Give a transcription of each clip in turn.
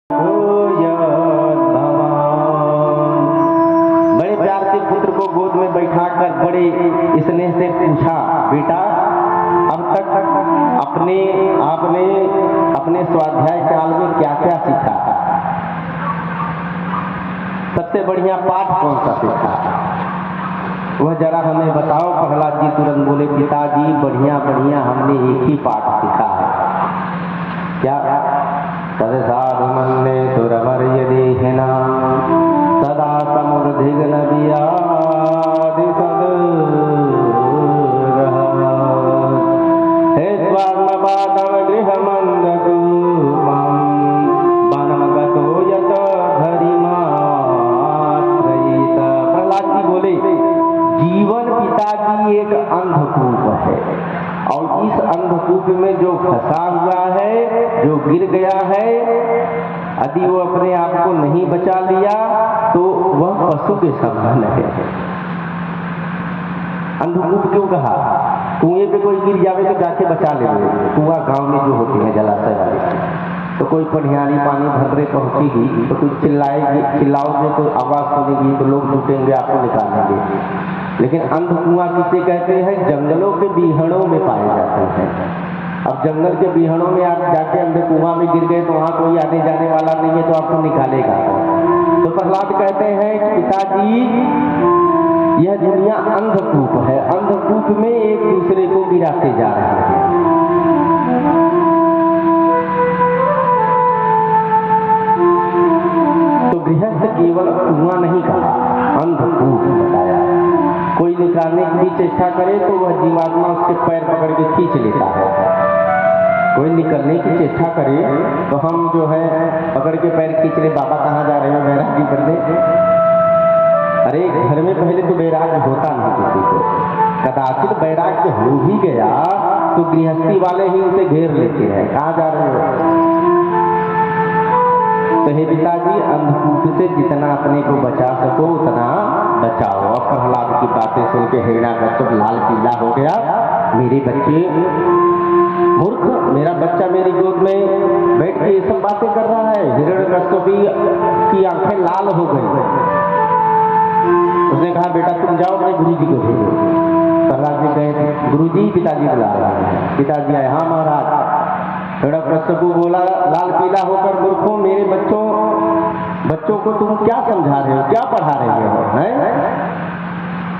बड़े प्यार से पुत्र को गोद में बैठाकर बड़े स्नेह से पूछा, बेटा अब तक आपने अपने स्वाध्याय काल में क्या क्या सीखा? सबसे बढ़िया पाठ कौन सा सीखा? वह जरा हमें बताओ। प्रहलाद जी तुरंत बोले, पिताजी बढ़िया बढ़िया हमने एक ही पाठ सीखा है। क्या? तद साधु मन्ने दुरमर्य देहिना सदा समुद्धिग्न वियादि सद्ग्रह हे स्वर्णवादव गृहमन्दकूपं वनं गतो यत धरिमाश्रयेत। प्रहलाद जी बोले, जीवन पिताजी एक अंधकूप है और इस अंधकूप में जो फंसा हुआ है, जो गिर गया है, यदि वो अपने आप को नहीं बचा लिया तो वह पशु के समान है। अंधकूप क्यों कहा? कुएं पे कोई गिर जावे तो जाके बचा ले। कुआं गांव में जो होते हैं जलाशय वाले, तो कोई पढ़ियारी पानी भरने पहुंचेगी तो कुछ चिल्लाओगे तो आवाज सुनेगी तो लोग जुटेंगे, आपको निकालेंगे। लेकिन अंध कुआं किसे कहते हैं? जंगलों के बीहड़ों में पाए जाते हैं। अब जंगल के बीहड़ों में आप जाके अंधे कुआं में गिर गए तो वहां कोई आने जाने वाला नहीं है, तो आपको निकालेगा। तो प्रहलाद कहते हैं कि पिताजी यह दुनिया अंधकूप है, अंधकूप में एक दूसरे को गिराते जा रहे हैं। तो गृहस्थ केवल कुआं नहीं कहा, अंधकूप बताया। कोई निकालने की भी चेष्टा करे तो वह जीवात्मा उसके पैर पकड़ के खींच लेता है। कोई निकलने की चेष्टा करे तो हम जो है पकड़ के पैर खींच ले, बाबा कहाँ जा रहे हो बैरागी बनने? अरे घर में पहले तो बैराग होता नहीं किसी को, कदाचित बैराग हो भी गया तो गृहस्थी वाले ही उसे घेर लेते हैं, कहाँ जा रहे हो? तो हे पिताजी अंधकूप से जितना अपने को बचा सको उतना बचाओ। अब प्रहलाद की बातें सुन के हिरण्याकश्यप लाल पीला हो गया। मेरे बच्चे मूर्ख, मेरा बच्चा मेरी गोद में बैठ के ये सब बातें कर रहा है। हिरण्याकश्यप की आंखें लाल हो गई। उसने कहा, बेटा तुम जाओ, मैं गुरु जी को भेजो। प्रहलाद जी कहे, गुरु जी पिताजी बुला रहा है। पिताजी आए, हाँ महाराज। हिरण्याकश्यप बोला लाल पीला होकर, मूर्खों मेरे बच्चों को तुम क्या समझा रहे हो, क्या पढ़ा रहे हो?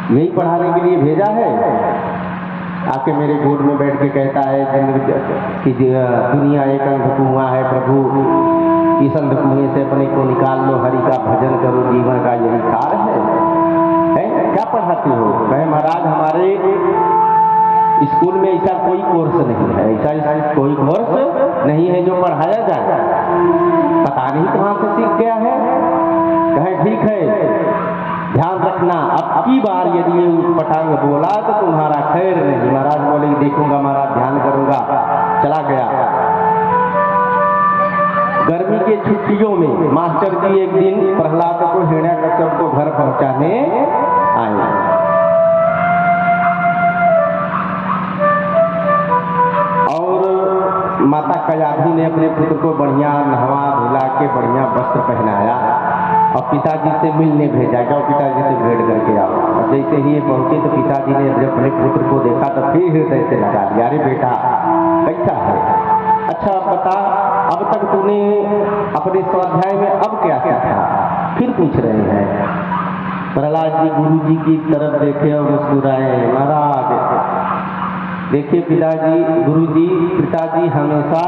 यही पढ़ाने के लिए भेजा है? आके मेरे गोद में बैठ के कहता है कि दुनिया एक अंधकुआं है, प्रभु इस अंधकुएं से अपने को निकाल लो, हरि का भजन करो, जीवन का यही सार है? क्या पढ़ाते हो? कहे महाराज हमारे स्कूल में ऐसा कोई कोर्स नहीं है, ऐसा कोई कोर्स नहीं है जो पढ़ाया जाए। पता नहीं कहाँ से सीख गया है। कहे ठीक है, ध्यान रखना, अब की बार यदि ये पटांग बोला तो तुम्हारा खैर नहीं। महाराज बोले, देखूंगा महाराज, ध्यान करूंगा। चला गया। गर्मी के छुट्टियों में मास्टर जी एक दिन प्रहलाद को हिरण्याकश्यप को घर पहुंचाने आए। और माता कयाधि ने अपने पुत्र को बढ़िया नहवा धुला के बढ़िया वस्त्र पहनाया और पिताजी से मिलने भेजा, जाओ पिताजी से भेंट करके आओ। और जैसे ही ये पहुंचे तो पिताजी ने जब अपने पुत्र को देखा तो फिर हृदय से लगा लिया, अरे बेटा कैसा है? अच्छा बता, अब तक तूने अपने स्वाध्याय में अब क्या सीखा? फिर पूछ रहे हैं। प्रहलाद जी गुरु जी की तरफ देखे और मुस्कुराए। महाराज देखिए पिताजी हमेशा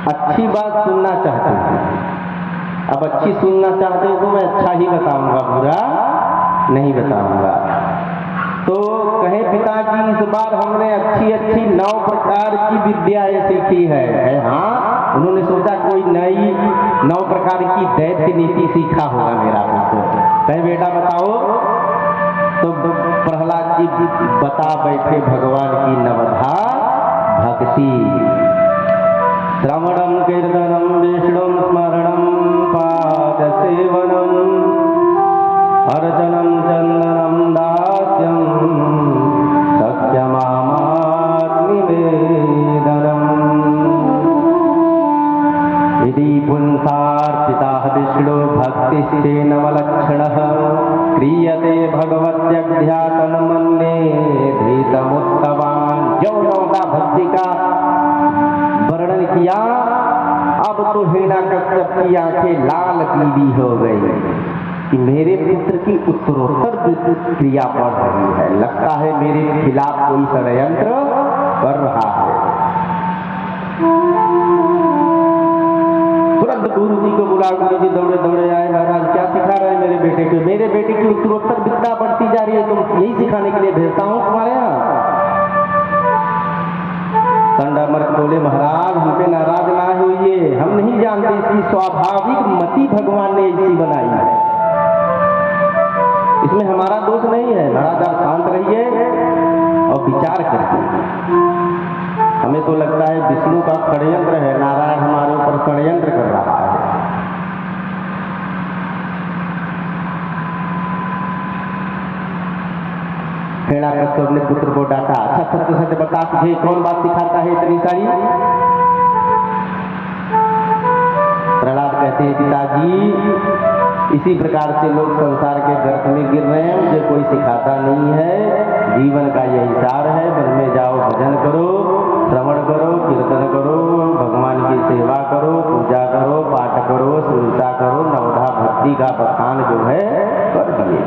अच्छी बात सुनना चाहते हैं। अब अच्छी सुनना चाहते हो तो मैं अच्छा ही बताऊंगा, बुरा नहीं बताऊंगा। तो कहे पिताजी इस बार हमने अच्छी 9 प्रकार की विद्याएं सीखी है। हाँ, उन्होंने सोचा कोई नई 9 प्रकार की दैत्य नीति सीखा होगा मेरा पुत्र। कहे बेटा बताओ। तो प्रहलाद जी बता बैठे भगवान की नवधा भक्ति। श्रवणम कीर्तनम विष्णुम स्मरणम पाद सेवनम अर्चनम चंदनम दास्यम सत्यमात्मनिवेदनम। यदि पुंसार्पितः विष्णु भक्तिश्चेनवलक्षणः क्रियते भगवत्यध्यात्मन्ये धीतमुत्तमान्। जो नौका भक्ति का वर्णन किया, अब तो हिरण्याकश्यप की आंखें लाल पीली हो गई कि मेरे पुत्र की उत्तरोत्तर क्रिया बढ़ रही है, लगता है मेरे खिलाफ कोई षड्यंत्र कर रहा है। तुरंत गुरु जी को बुला, गुरु जी दौड़े दौड़े आए, महाराज क्या सिखा रहे हैं मेरे बेटे को? मेरे बेटे की उत्तरोत्तर विद्या बढ़ती जा रही है, तुम यही सिखाने के लिए भेजता हूँ तुम्हारे यहाँ। संडामर्क बोले, महाराज हम पे नाराज ना होइए, हम नहीं जानते, इसकी स्वाभाविक मति भगवान ने ऐसी बनाई है, इसमें हमारा दोष नहीं है। महाराज आप शांत रहिए और विचार करिए। हमें तो लगता है विष्णु का षड्यंत्र है, नारायण हमारे ऊपर षड्यंत्र कर रहा है। हिरण्याकश्यप अपने पुत्र को डांटा, अच्छा सत्य सत्य बता, तुझे कौन बात सिखाता है इतनी सारी? प्रहलाद कहते हैं, पिताजी इसी प्रकार से लोग संसार के गर्त में गिर रहे हैं, मुझे कोई सिखाता नहीं है। जीवन का यही सार है, वन में जाओ, भजन करो, श्रवण करो, कीर्तन करो, भगवान की सेवा करो, पूजा करो, पाठ करो, स्मृता करो, नवधा भक्ति का बखान जो है कर दिए।